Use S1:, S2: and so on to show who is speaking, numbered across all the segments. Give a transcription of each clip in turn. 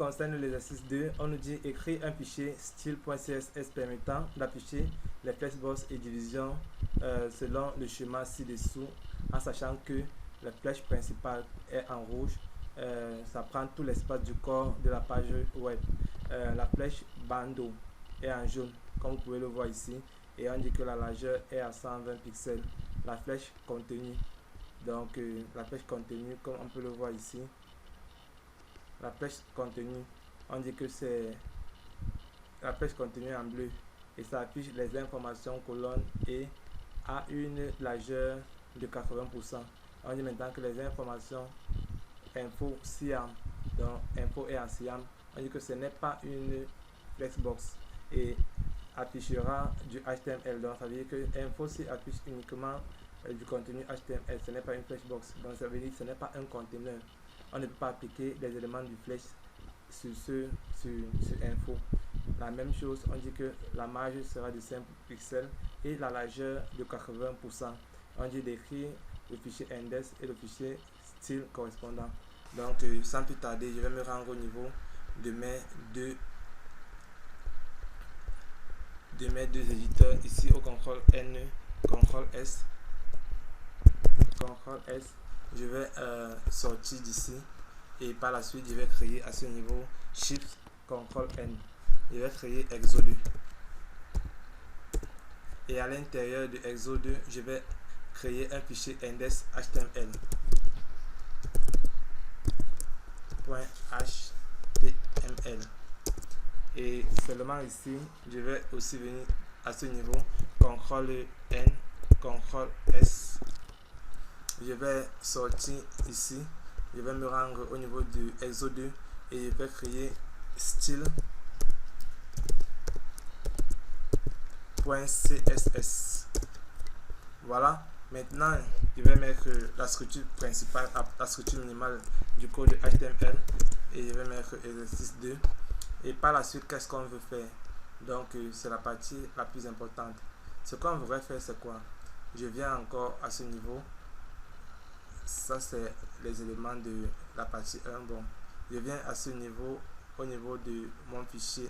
S1: concerne l'exercice 2, on nous dit écrire un fichier style.css permettant d'afficher les flexbox et divisions selon le schéma ci-dessous, en sachant que la flèche principale est en rouge, ça prend tout l'espace du corps de la page web. La flèche bandeau est en jaune, comme vous pouvez le voir ici, et on dit que la largeur est à 120 pixels. La flèche contenu, donc la flèche contenu, comme on peut le voir ici, la flèche contenu, on dit que c'est la flèche contenu en bleu et ça affiche les informations colonnes et a une largeur de 80%. On dit maintenant que les informations info cyan, donc info est en cyan, on dit que ce n'est pas une flexbox et affichera du HTML. Donc ça veut dire que info si affiche uniquement du contenu HTML, ce n'est pas une flexbox, donc ça veut dire que ce n'est pas un conteneur. On ne peut pas appliquer les éléments du flèche sur info. La même chose, on dit que la marge sera de 5 pixels et la largeur de 80%. On dit d'écrire le fichier index et le fichier style correspondant. Donc sans plus tarder, je vais me rendre au niveau de mes deux éditeurs ici au CTRL N, CTRL S, CTRL S. Je vais sortir d'ici et par la suite je vais créer à ce niveau Shift CTRL N. Je vais créer Exo2 et à l'intérieur de Exo2 je vais créer un fichier index HTML .html et seulement ici je vais aussi venir à ce niveau CTRL N, CTRL S. Je vais sortir ici, je vais me rendre au niveau du Exo2 et je vais créer style.css. Voilà, maintenant je vais mettre la structure principale, la structure minimale du code HTML et je vais mettre exercice 2 et par la suite qu'est-ce qu'on veut faire. Donc c'est la partie la plus importante. Ce qu'on voudrait faire c'est quoi? Je viens encore à ce niveau. Ça c'est les éléments de la partie 1. Bon, je viens à ce niveau, au niveau de mon fichier.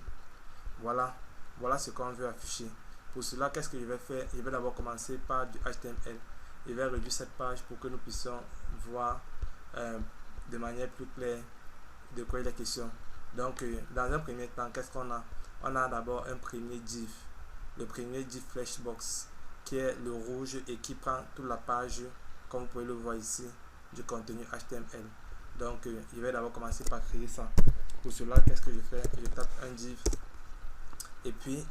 S1: Voilà ce qu'on veut afficher. Pour cela, qu'est-ce que je vais faire? Je vais d'abord commencer par du HTML. Je vais réduire cette page pour que nous puissions voir de manière plus claire de quoi il est question. Donc dans un premier temps, qu'est-ce qu'on a? On a d'abord un premier div, le premier div flashbox qui est le rouge et qui prend toute la page, comme vous pouvez le voir ici, du contenu HTML. Donc je vais d'abord commencer par créer ça. Pour cela, qu'est-ce que je fais? Je tape un div et puis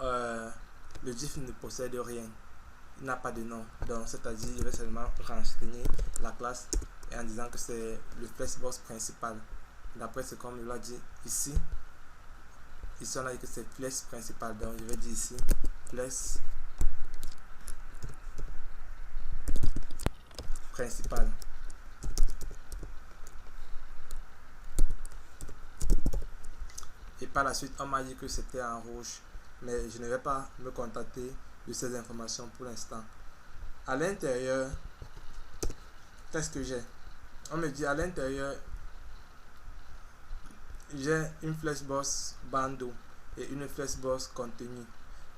S1: le div ne possède rien, il n'a pas de nom, donc c'est-à-dire je vais seulement renseigner la classe et en disant que c'est le flexbox principal d'après ce qu'on me l'a dit ici. Ici on a dit que c'est flex principal, donc je vais dire ici flex principal. Et par la suite on m'a dit que c'était en rouge, mais je ne vais pas me contenter de ces informations pour l'instant. À l'intérieur, qu'est-ce que j'ai? On me dit à l'intérieur j'ai une flexbox bandeau et une flexbox contenu,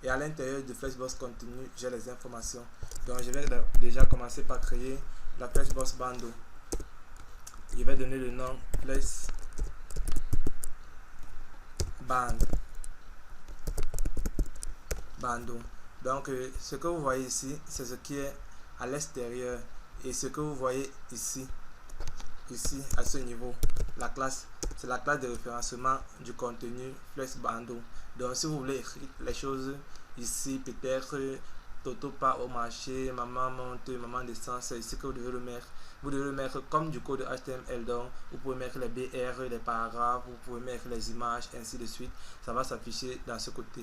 S1: et à l'intérieur de flexbox contenu j'ai les informations. Donc je vais déjà commencer par créer la flexbox bandeau. Je vais donner le nom flex bandeau. Donc ce que vous voyez ici c'est ce qui est à l'extérieur, et ce que vous voyez ici à ce niveau, la classe, c'est la classe de référencement du contenu flex bandeau. Donc si vous voulez écrire les choses ici, peut-être Toto part au marché, maman monte, maman descend, c'est ici que vous devez le mettre. Vous devez le mettre comme du code HTML, donc vous pouvez mettre les BR, les paragraphes, vous pouvez mettre les images, ainsi de suite. Ça va s'afficher dans ce côté.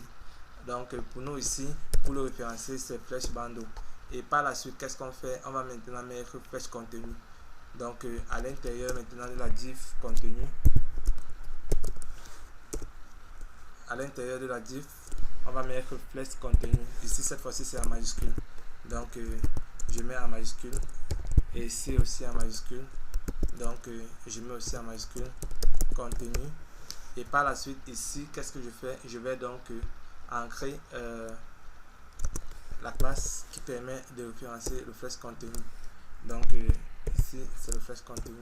S1: Donc pour nous ici, pour le référencer, c'est flex bandeau. Et par la suite, qu'est-ce qu'on fait? On va maintenant mettre flex contenu. Donc à l'intérieur maintenant de la div contenu, à l'intérieur de la div, on va mettre flex contenu. Ici cette fois-ci c'est en majuscule. Donc je mets en majuscule, et ici aussi en majuscule. Donc je mets aussi en majuscule contenu Et par la suite, ici, qu'est-ce que je fais? Je vais donc ancrer la classe qui permet de référencer le flèche contenu. Donc ici, c'est le flèche contenu.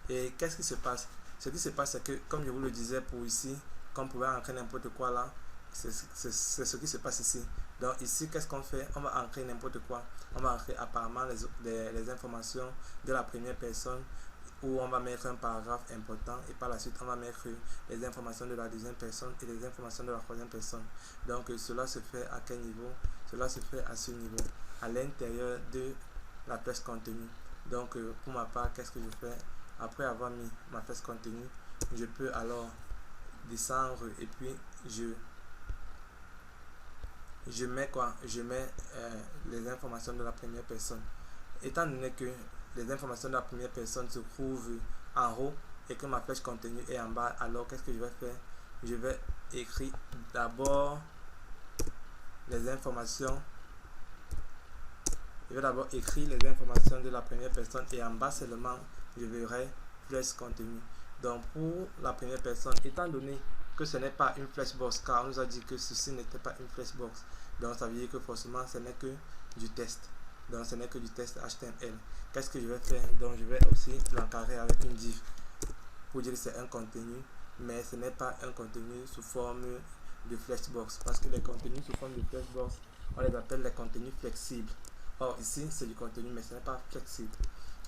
S1: Et qu'est-ce qui se passe? Ce qui se passe, c'est que, comme je vous le disais pour ici, qu'on pouvait ancrer n'importe quoi là, c'est ce qui se passe ici. Donc ici, qu'est-ce qu'on fait? On va ancrer n'importe quoi. On va ancrer apparemment les informations de la première personne, où on va mettre un paragraphe important, et par la suite on va mettre les informations de la deuxième personne et les informations de la troisième personne. Donc cela se fait à quel niveau? Cela se fait à ce niveau, à l'intérieur de la flèche contenu. Donc pour ma part, qu'est-ce que je fais? Après avoir mis ma flèche contenu, je peux alors descendre et puis je mets quoi? Je mets les informations de la première personne. Étant donné que les informations de la première personne se trouvent en haut et que ma flèche contenu est en bas, alors qu'est-ce que je vais faire? Je vais écrire d'abord les informations. Je vais d'abord écrire les informations de la première personne et en bas seulement je verrai flèche contenu. Donc pour la première personne, étant donné que ce n'est pas une flashbox, car on nous a dit que ceci n'était pas une flashbox, donc ça veut dire que forcément ce n'est que du test. Donc ce n'est que du test HTML. Qu'est-ce que je vais faire? Donc je vais aussi l'encadrer avec une div pour dire que c'est un contenu, mais ce n'est pas un contenu sous forme de flashbox, parce que les contenus sous forme de flashbox, on les appelle les contenus flexibles. Or ici c'est du contenu, mais ce n'est pas flexible.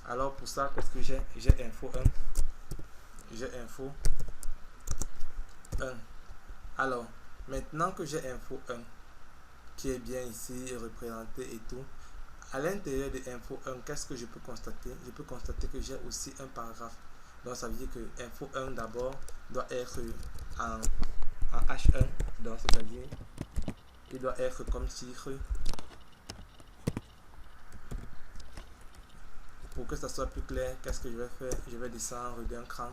S1: Alors pour ça, qu'est-ce que j'ai? J'ai info 1. J'ai info 1. Alors maintenant que j'ai info 1 qui est bien ici représenté et tout, à l'intérieur de info 1, qu'est-ce que je peux constater? Je peux constater que j'ai aussi un paragraphe. Donc ça veut dire que info 1 d'abord doit être en H1, donc c'est-à-dire il doit être comme titre. Pour que ça soit plus clair, qu'est-ce que je vais faire? Je vais descendre d'un cran.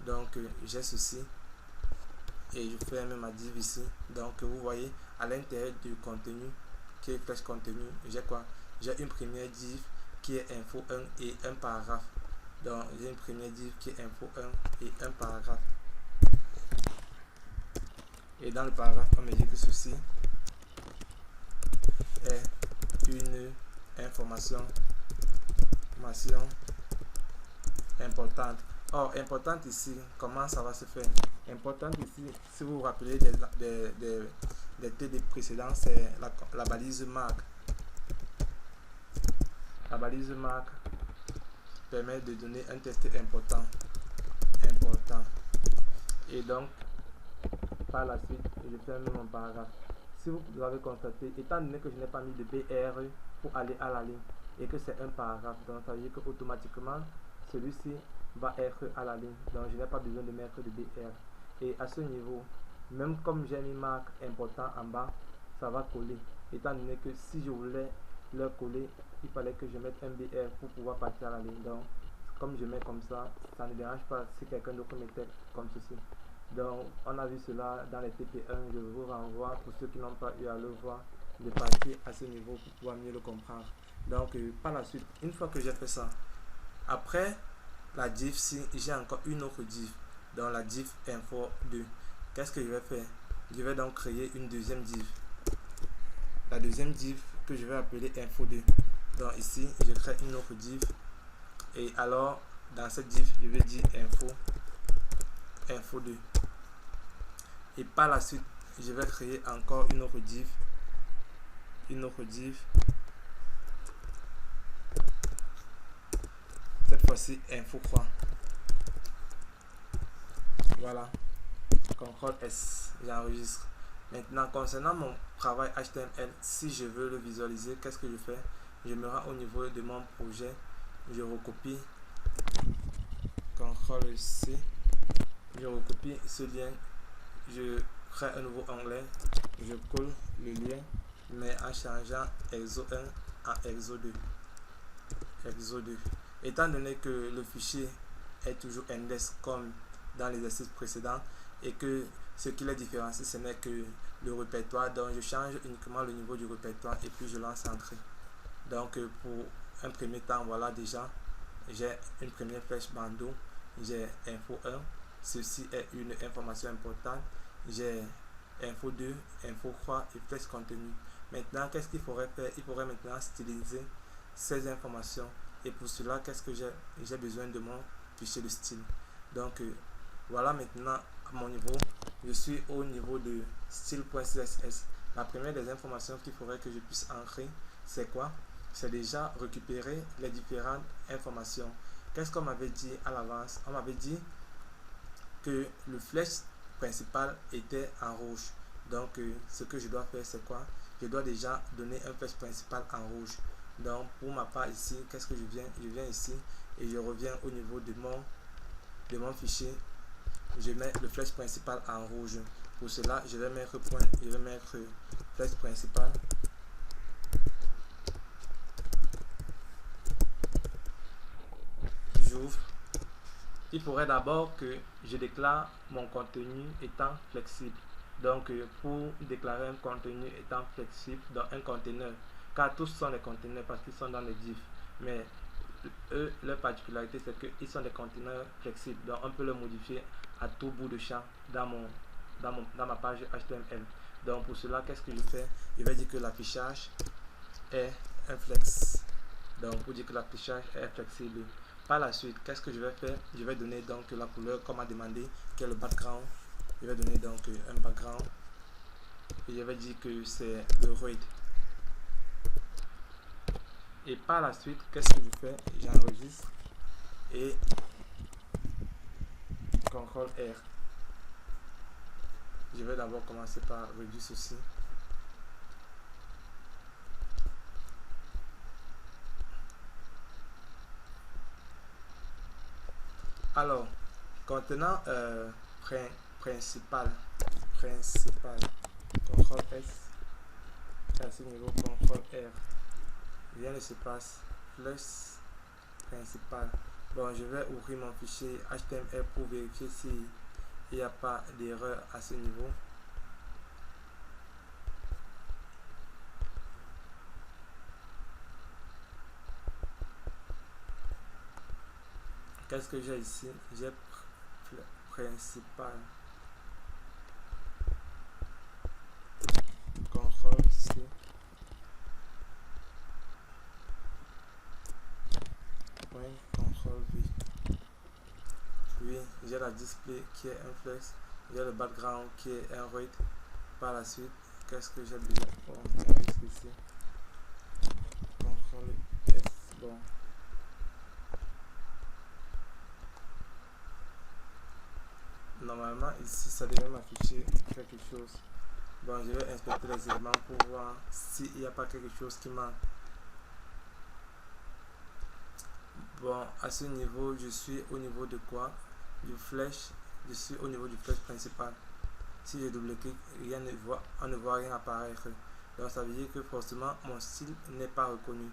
S1: Donc j'ai ceci et je ferme ma div ici. Donc vous voyez à l'intérieur du contenu qui est flèche contenu, j'ai quoi? J'ai une première div qui est info 1 et un paragraphe. Donc j'ai une première div qui est info 1 et un paragraphe. Et dans le paragraphe, on me dit que ceci est une information importante. Or, importante ici, comment ça va se faire? Importante ici, si vous vous rappelez des TD précédents, c'est la balise marque. La balise marque permet de donner un texte important. Et donc, par la suite, je ferme mon paragraphe. Si vous avez constaté, étant donné que je n'ai pas mis de BR pour aller à la ligne et que c'est un paragraphe, donc ça veut dire qu'automatiquement celui-ci va être à la ligne, donc je n'ai pas besoin de mettre de BR. Et à ce niveau, même comme j'ai mis marque important en bas, ça va coller, étant donné que si je voulais leur coller, il fallait que je mette un BR pour pouvoir partir à la ligne. Donc comme je mets comme ça ne dérange pas si quelqu'un d'autre mettait comme ceci. Donc on a vu cela dans les TP1. Je vous renvoie, pour ceux qui n'ont pas eu à le voir, de partir à ce niveau pour pouvoir mieux le comprendre. Donc par la suite, une fois que j'ai fait ça, après la div, si j'ai encore une autre div, dans la div info 2, qu'est-ce que je vais faire? Je vais donc créer une deuxième div, la deuxième div que je vais appeler info 2. Donc ici je crée une autre div, et alors dans cette div je vais dire info 2, et par la suite je vais créer encore une autre div, cette fois-ci info 3. Voilà, CTRL S, j'enregistre. Maintenant concernant mon travail HTML, si je veux le visualiser, qu'est-ce que je fais? Je me rends au niveau de mon projet, je recopie, CTRL C, je recopie ce lien, je crée un nouveau onglet, je colle le lien, mais en changeant exo 1 en exo 2. Étant donné que le fichier est toujours index comme dans l'exercice précédent et que ce qui les différencie, ce n'est que le répertoire, donc je change uniquement le niveau du répertoire et puis je lance entrée. Donc pour un premier temps, voilà, déjà j'ai une première flèche bandeau j'ai info 1, ceci est une information importante, j'ai info 2, info 3 et flèche contenu. Maintenant, qu'est-ce qu'il faudrait faire? Il faudrait maintenant styliser ces informations. Et pour cela, qu'est-ce que j'ai besoin de mon fichier de style. Donc, voilà maintenant à mon niveau. Je suis au niveau de style.css. La première des informations qu'il faudrait que je puisse entrer, c'est quoi? C'est déjà récupérer les différentes informations. Qu'est-ce qu'on m'avait dit à l'avance? On m'avait dit que le flèche principal était en rouge. Donc, ce que je dois faire, c'est quoi? Je dois déjà donner un flèche principal en rouge. Donc, pour ma part ici, qu'est-ce que je viens? Je viens ici et je reviens au niveau de mon fichier. Je mets le flèche principal en rouge. Pour cela, je vais mettre point, je vais mettre flèche principal. J'ouvre. Il faudrait d'abord que je déclare mon contenu étant flexible. Donc, pour déclarer un contenu étant flexible dans un conteneur, car tous sont des conteneurs parce qu'ils sont dans les diffs, mais eux, leur particularité, c'est qu'ils sont des conteneurs flexibles. Donc, on peut le modifier à tout bout de champ dans ma page HTML. Donc, pour cela, qu'est-ce que je fais? Je vais dire que l'affichage est un flex. Donc, pour dire que l'affichage est flexible. Par la suite, qu'est-ce que je vais faire? Je vais donner donc la couleur qu'on m'a demandé, qui est le background. Je vais donner donc un background. Et je vais dire que c'est le red. Et par la suite, qu'est-ce que je fais? J'enregistre et CTRL R. Je vais d'abord commencer par réduire ceci. Alors, contenant principal, CTRL S, à ce niveau, CTRL R. Rien ne se passe. Flèche principal. Bon, je vais ouvrir mon fichier HTML pour vérifier s'il n'y a pas d'erreur à ce niveau. Qu'est-ce que j'ai ici? J'ai principal. CTRL C. CTRL V. Puis j'ai la display qui est un flex. J'ai le background qui est un red. Par la suite, qu'est-ce que j'ai besoin? Bon, j'enregistre ici. CTRL S. Bon. Normalement, ici, ça devrait m'afficher quelque chose. Bon, je vais inspecter les éléments pour voir s'il n'y a pas quelque chose qui manque. Bon, à ce niveau, je suis au niveau de quoi? Du flèche. Je suis au niveau du flèche principal. Si je double-clique, on ne voit rien apparaître. Donc, ça veut dire que forcément, mon style n'est pas reconnu.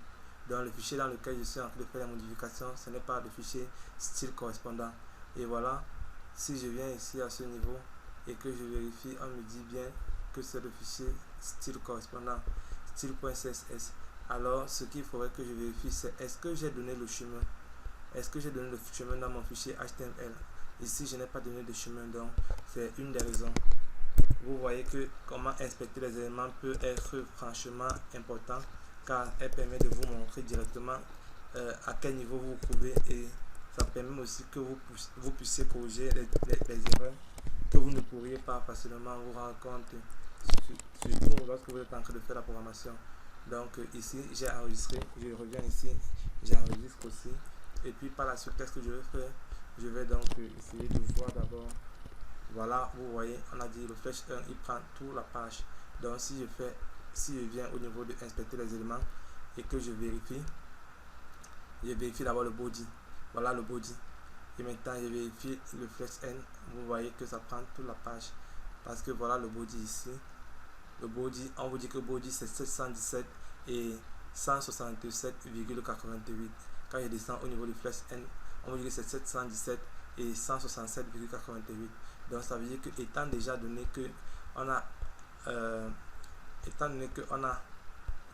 S1: Dans le fichier dans lequel je suis en train de faire la modification, ce n'est pas le fichier style correspondant. Et voilà, si je viens ici à ce niveau et que je vérifie, on me dit bien que c'est le fichier style correspondant, style.css. Alors, ce qu'il faudrait que je vérifie, c'est est-ce que j'ai donné le chemin? Est-ce que j'ai donné le chemin dans mon fichier HTML? Ici, je n'ai pas donné de chemin, donc c'est une des raisons. Vous voyez que comment inspecter les éléments peut être franchement important, car elle permet de vous montrer directement à quel niveau vous vous trouvez, et ça permet aussi que vous puissiez corriger les erreurs que vous ne pourriez pas facilement vous rendre compte, surtout lorsque vous êtes en train de faire la programmation. Donc ici, j'ai enregistré, je reviens ici, j'enregistre aussi. Et puis par la suite, qu'est-ce que je vais faire? Je vais donc essayer de voir d'abord. Voilà, vous voyez, on a dit le flèche 1, il prend toute la page. Donc si je viens au niveau de inspecter les éléments et que je vérifie d'abord le body. Voilà le body. Et maintenant, je vérifie le flex N. Vous voyez que ça prend toute la page. Parce que voilà le body ici. Le body, on vous dit que le body c'est 717 et 167,88. Quand je descends au niveau du flex N, on vous dit que c'est 717 et 167,88. Donc ça veut dire que étant donné que on a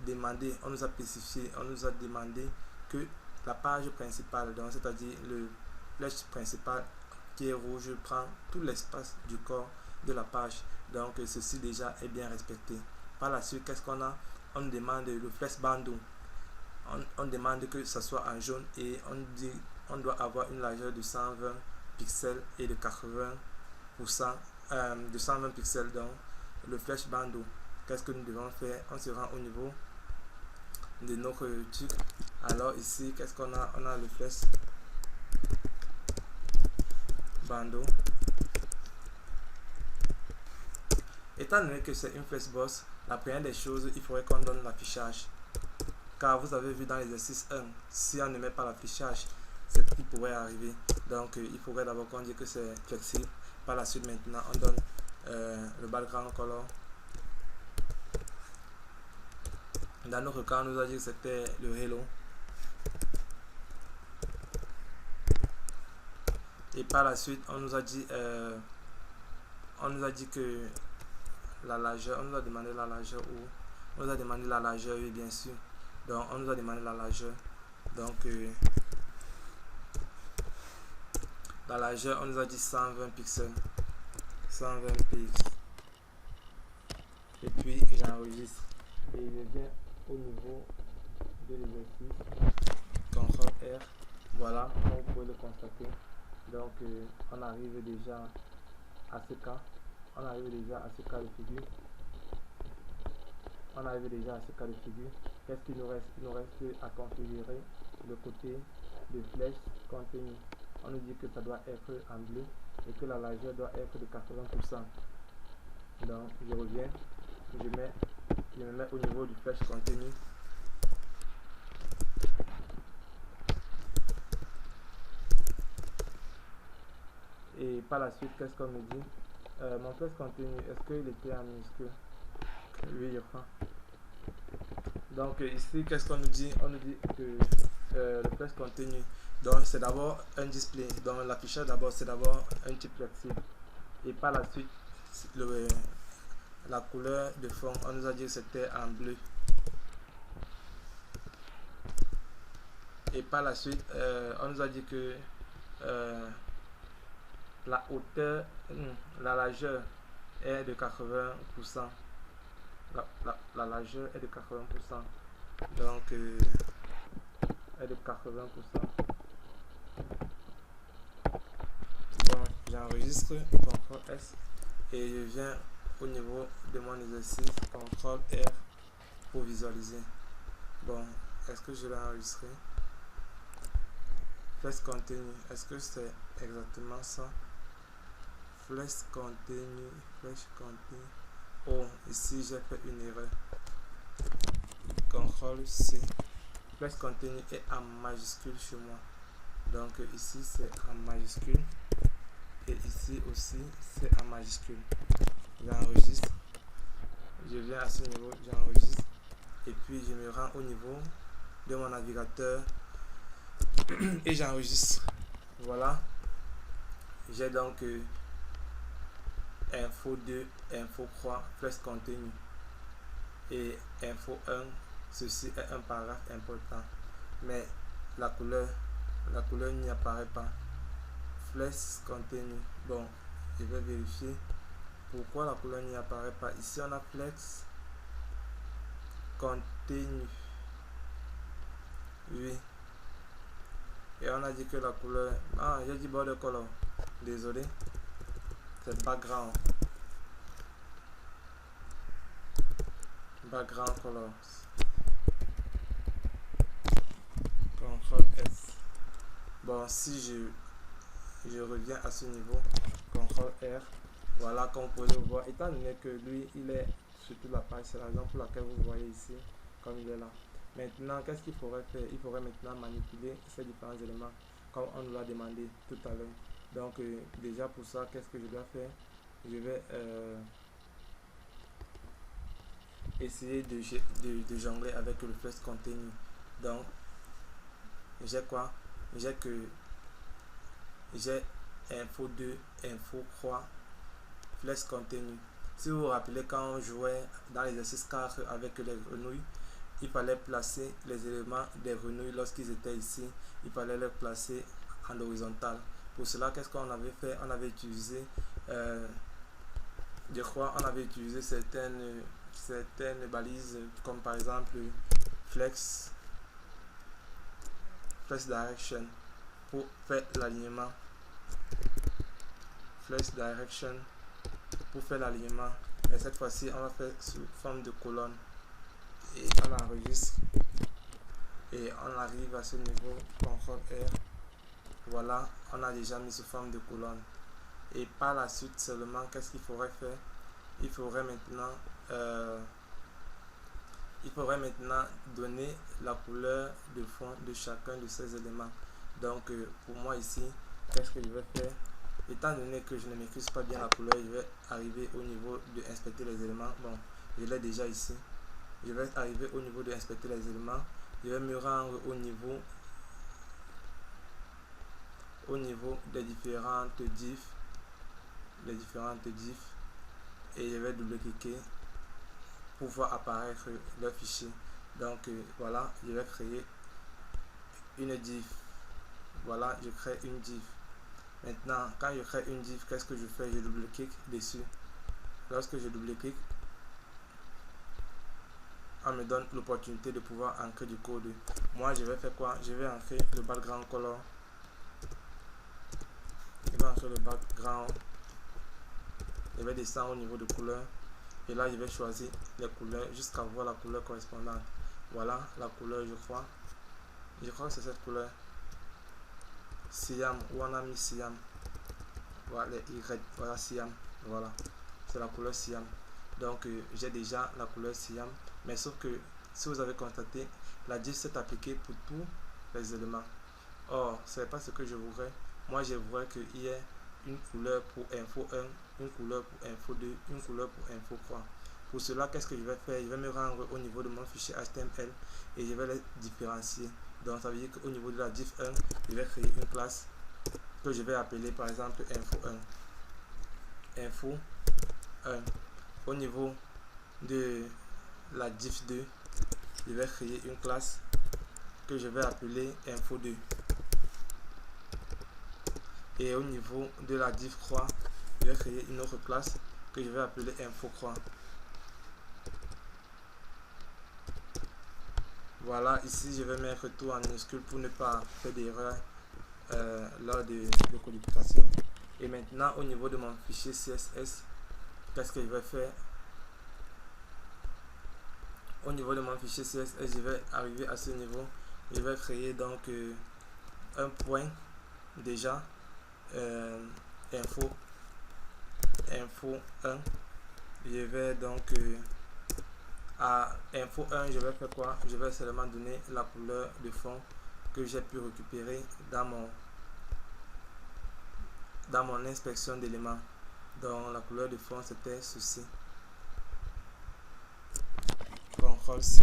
S1: demandé, on nous a spécifié, on nous a demandé que la page principale, donc c'est-à-dire flèche principale qui est rouge prend tout l'espace du corps de la page. Donc ceci déjà est bien respecté. Par la suite, qu'est-ce qu'on a? On demande le flex bandeau. On demande que ça soit en jaune et on doit avoir une largeur de 120 pixels et de 80% de 120 pixels. Donc le flash bandeau, qu'est-ce que nous devons faire? On se rend au niveau de notre truc. Alors ici, qu'est-ce qu'on a? On a le flash bandeau. Étant donné que c'est une flexbox, la première des choses, il faudrait qu'on donne l'affichage. Car vous avez vu dans l'exercice 1, si on ne met pas l'affichage, c'est ce qui pourrait arriver. Donc il faudrait d'abord qu'on dise que c'est flexible. Par la suite, maintenant, on donne le background color. Dans notre cas, on nous a dit que c'était le hello. Et par la suite, on nous a dit que la largeur, on nous a demandé la largeur ou on nous a demandé la largeur, oui, bien sûr. Donc on nous a demandé la largeur. Donc la largeur, on nous a dit 120 pixels. 120 pixels. Et puis j'enregistre. Et je viens au niveau de l'exercice. CTRL R. Voilà, comme vous pouvez le constater. Donc on arrive déjà à ce cas. On arrive déjà à ce cas de figure. On arrive déjà à ce cas de figure. Qu'est-ce qu'il nous reste? Il nous reste à configurer le côté de flèche contenu. On nous dit que ça doit être en bleu et que la largeur doit être de 80%. Donc je reviens, je me mets au niveau du flèche contenu. Et par la suite, qu'est-ce qu'on me dit? Mon flèche contenu, est-ce qu'il était en minuscule? Oui, je crois. Donc ici, qu'est-ce qu'on nous dit? On nous dit que le flèche contenu, donc c'est d'abord un display. Donc l'affichage d'abord, c'est d'abord un type flexible. Et par la suite, la couleur de fond, on nous a dit que c'était en bleu. Et par la suite, on nous a dit que la hauteur, la largeur est de 80%. La largeur est de 80%. Donc, est de 80%. Bon, j'enregistre, CTRL S. Et je viens au niveau de mon exercice, CTRL R pour visualiser. Bon, est-ce que je l'ai enregistré? Flex contenu, est-ce que c'est exactement ça? Flex contenu, flex contenu. Oh, ici j'ai fait une erreur. CTRL C. Flex contenu est en majuscule chez moi. Donc ici c'est en majuscule. Et ici aussi c'est en majuscule. J'enregistre. Je viens à ce niveau, j'enregistre. Et puis je me rends au niveau de mon navigateur. Et j'enregistre. Voilà. J'ai donc info 2, info 3, flex contenu. Et info 1, ceci est un paragraphe important. Mais la couleur n'y apparaît pas. Flex contenu. Bon, je vais vérifier pourquoi la couleur n'y apparaît pas. Ici on a flex contenu. Oui. Et on a dit que la couleur... Ah, j'ai dit border color. Désolé. C'est background. Background colors. CTRL S. Bon, si je reviens à ce niveau, CTRL R. Voilà, comme vous pouvez le voir. Étant donné que lui, il est sur toute la page, c'est la raison pour laquelle vous voyez ici, comme il est là. Maintenant, qu'est-ce qu'il faudrait faire? Il faudrait maintenant manipuler ces différents éléments comme on nous l'a demandé tout à l'heure. Donc déjà pour ça, qu'est-ce que je dois faire? Je vais essayer de jongler avec le flex contenu. Donc j'ai quoi? J'ai info 2, info 3, flex contenu. Si vous vous rappelez, quand on jouait dans l'exercice 4 avec les grenouilles, il fallait placer les éléments des grenouilles lorsqu'ils étaient ici. Il fallait les placer en horizontal. Pour cela, qu'est-ce qu'on avait fait? On avait utilisé, je crois, on avait utilisé certaines balises, comme par exemple flex direction pour faire l'alignement. Flex direction pour faire l'alignement. Et cette fois-ci, on va faire sous forme de colonne. Et on enregistre. Et on arrive à ce niveau, CTRL R. Voilà, on a déjà mis sous forme de colonne. Et par la suite seulement, qu'est-ce qu'il faudrait faire? Il faudrait maintenant donner la couleur de fond de chacun de ces éléments. Donc pour moi ici, qu'est-ce que je vais faire? Étant donné que je ne maîtrise pas bien la couleur, je vais arriver au niveau de inspecter les éléments. Bon, je l'ai déjà ici. Je vais arriver au niveau de inspecter les éléments. Je vais me rendre au niveau des différentes diffs. Et je vais double-cliquer pour voir apparaître le fichier. Donc voilà, je vais créer une diff. Voilà, je crée une diff. Maintenant, quand je crée une diff, qu'est-ce que je fais? Je double-clique dessus. Lorsque je double-clique, on me donne l'opportunité de pouvoir ancrer du code. Moi, je vais faire quoi? Je vais ancrer le background color. Je vais ancrer le background. Je vais descendre au niveau de couleur. Et là, je vais choisir les couleurs jusqu'à voir la couleur correspondante. Voilà la couleur, je crois. Je crois que c'est cette couleur. Cyan, où on a mis cyan. Voilà les Y, voilà cyan. Voilà, c'est la couleur cyan. Donc j'ai déjà la couleur cyan. Mais sauf que si vous avez constaté, la diff s'est appliquée pour tous les éléments. Or, ce n'est pas ce que je voudrais. Moi, je voudrais qu'il y ait une couleur pour info 1, une couleur pour info 2, une couleur pour info 3. Pour cela, qu'est-ce que je vais faire? Je vais me rendre au niveau de mon fichier HTML et je vais les différencier. Donc, ça veut dire qu'au niveau de la diff 1, je vais créer une classe que je vais appeler par exemple info 1. Info 1. Au niveau de la diff 2, je vais créer une classe que je vais appeler info 2. Et au niveau de la diff 3, je vais créer une autre classe que je vais appeler info 3. Voilà, ici je vais mettre tout en minuscule pour ne pas faire d'erreur lors de codification. Et maintenant au niveau de mon fichier CSS, qu'est-ce que je vais faire? Au niveau de mon fichier CSS, je vais arriver à ce niveau. Je vais créer donc un point déjà info 1. Je vais donc à info 1, je vais faire quoi? Je vais seulement donner la couleur de fond que j'ai pu récupérer dans mon inspection d'éléments. Donc la couleur de fond c'était ceci. CTRL C.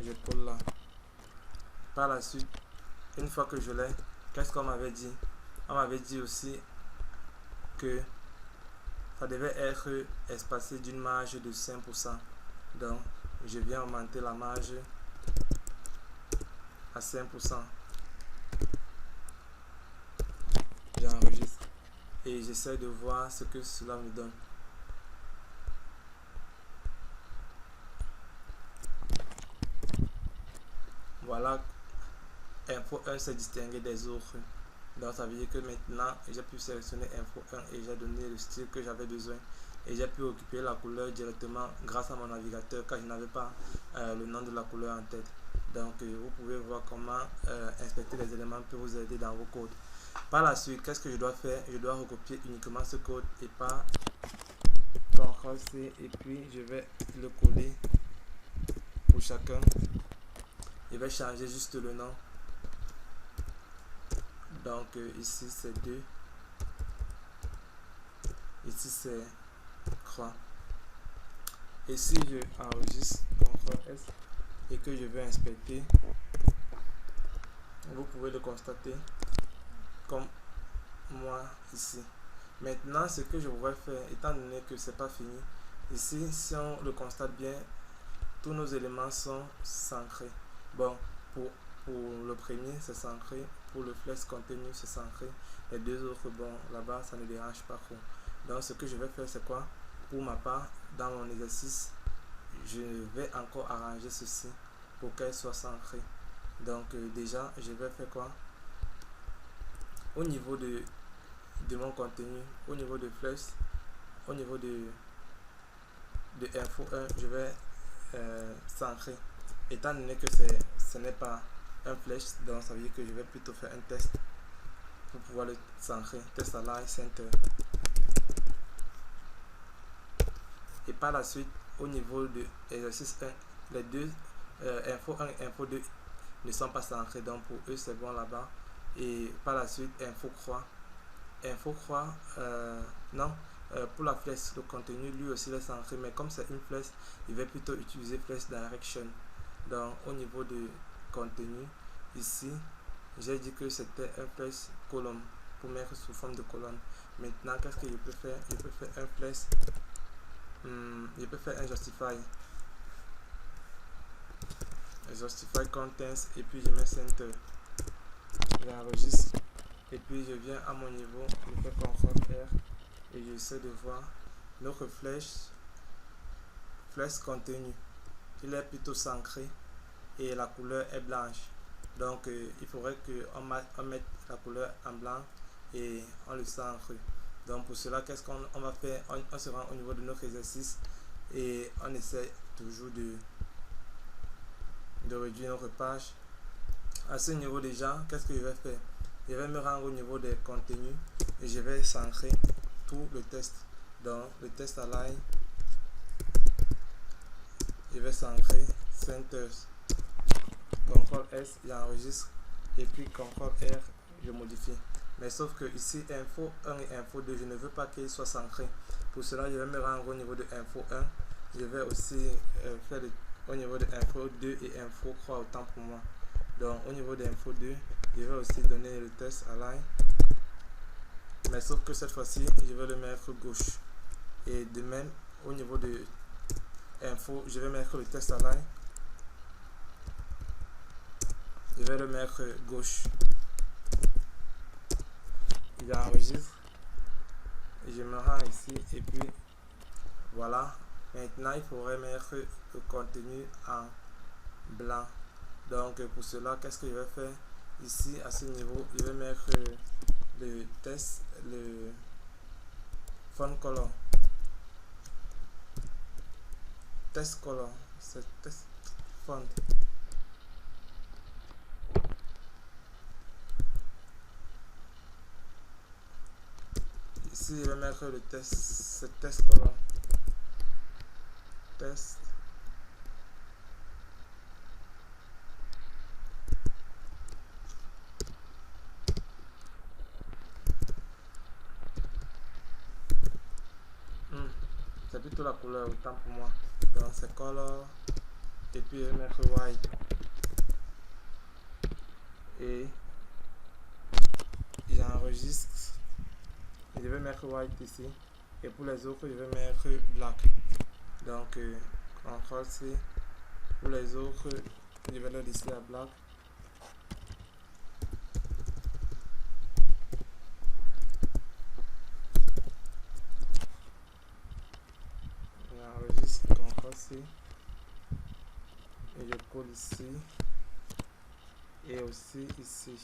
S1: Je colle là. Par la suite, une fois que je l'ai, qu'est-ce qu'on m'avait dit? On m'avait dit aussi que ça devait être espacé d'une marge de 5%. Donc je viens augmenter la marge à 5%. J'enregistre et j'essaie de voir ce que cela me donne. Voilà, info 1 s'est distingué des autres. Donc ça veut dire que maintenant j'ai pu sélectionner info 1 et j'ai donné le style que j'avais besoin. Et j'ai pu occuper la couleur directement grâce à mon navigateur car je n'avais pas le nom de la couleur en tête. Donc vous pouvez voir comment inspecter les éléments peut vous aider dans vos codes. Par la suite, qu'est-ce que je dois faire? Je dois recopier uniquement ce code et pas CTRL C et puis je vais le coller pour chacun. Je vais changer juste le nom. Donc ici c'est 2. Ici c'est croix. Et si je enregistre CTRL S et que je vais inspecter, vous pouvez le constater comme moi ici. Maintenant, ce que je voudrais faire, étant donné que c'est pas fini, ici, si on le constate bien, tous nos éléments sont centrés. Bon, pour pour le premier c'est centré, pour le flex contenu c'est centré, les deux autres bon là-bas ça ne dérange pas trop. Donc ce que je vais faire c'est quoi? Pour ma part, dans mon exercice, je vais encore arranger ceci pour qu'elle soit centrée. Donc déjà je vais faire quoi? Au niveau de mon contenu, au niveau de flex, au niveau de info 1, je vais centrer. Étant donné que ce n'est pas un flèche, donc ça veut dire que je vais plutôt faire un test pour pouvoir le centrer. Test align center. Et par la suite, au niveau de l'exercice 1, les deux info 1 et info 2 ne sont pas centrés, donc pour eux c'est bon là-bas. Et par la suite, info croix, non, pour la flèche, le contenu lui aussi est centré, mais comme c'est une flèche, il va plutôt utiliser flèche direction. Donc au niveau de contenu, ici, j'ai dit que c'était un flèche colonne pour mettre sous forme de colonne. Maintenant, qu'est-ce que je peux faire? Je peux faire un flèche, je peux faire un justify contents et puis je mets center. J'enregistre et puis je viens à mon niveau, je fais CTRL R et j'essaie de voir notre flèche contenu. Il est plutôt centré et la couleur est blanche. Donc il faudrait qu'on mette la couleur en blanc et on le centre. Donc pour cela, qu'est-ce qu'on va faire? On se rend au niveau de notre exercice et on essaie toujours de réduire notre page. À ce niveau déjà, qu'est-ce que je vais faire? Je vais me rendre au niveau des contenus et je vais centrer tout le test. Donc le test align, je vais centrer centers. CTRL S, j'enregistre et puis CTRL R, je modifie. Mais sauf que ici, info 1 et info 2, je ne veux pas qu'ils soient centrés. Pour cela, je vais me rendre au niveau de info 1. Je vais aussi faire au niveau de info 2 et info 3 autant pour moi. Donc au niveau de info 2, je vais aussi donner le test align. Mais sauf que cette fois-ci, je vais le mettre gauche. Et de même, au niveau de info, je vais mettre le test align. Je vais le mettre gauche. J'enregistre. Je me rends ici et puis voilà. Maintenant, il faudrait mettre le contenu en blanc. Donc pour cela, qu'est-ce que je vais faire? Ici, à ce niveau, je vais mettre le test, le font color. Test color. C'est test font. Ici, je vais mettre le test, c'est test color. Test. C'est plutôt la couleur autant pour moi. Donc c'est color. Et puis je vais mettre white. Et j'enregistre. Je vais mettre white ici. Et pour les autres, je vais mettre black. Donc CTRL C. Pour les autres, je vais le laisser à black. J'enregistre CTRL C. Et je colle ici. Et aussi ici.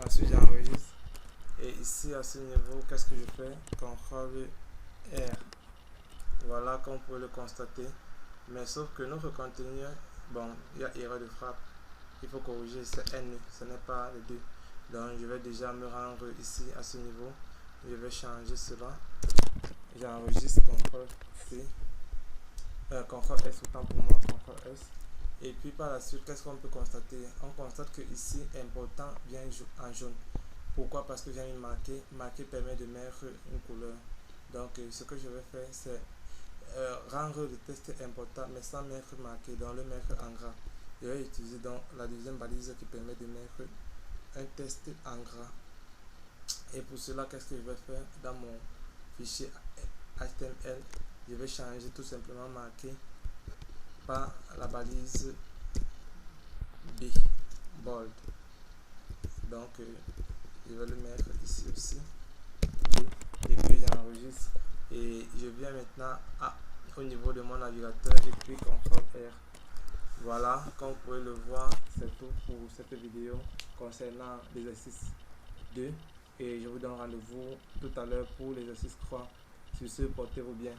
S1: Ensuite j'enregistre. Et ici à ce niveau, qu'est-ce que je fais? CTRL R. Voilà, comme vous pouvez le constater. Mais sauf que notre contenu, bon, il y a erreur de frappe. Il faut corriger, c'est N, ce n'est pas les deux. Donc je vais déjà me rendre ici à ce niveau. Je vais changer cela. J'enregistre CTRL C. CTRL S autant pour moi, CTRL S. Et puis par la suite, qu'est-ce qu'on peut constater? On constate que ici, important vient en jaune. Pourquoi? Parce que j'ai mis marqué. Marqué permet de mettre une couleur. Donc ce que je vais faire, c'est rendre le test important, mais sans mettre marqué, donc le mettre en gras. Je vais utiliser donc la deuxième balise qui permet de mettre un test en gras. Et pour cela, qu'est-ce que je vais faire? Dans mon fichier HTML, je vais changer tout simplement marqué pas la balise B, bold. Donc, je vais le mettre ici aussi. Et puis j'enregistre. Et je viens maintenant au niveau de mon navigateur et puis CTRL R. Voilà, comme vous pouvez le voir, c'est tout pour cette vidéo concernant l'exercice 2. Et je vous donne rendez-vous tout à l'heure pour l'exercice 3. Sur ce, portez-vous bien.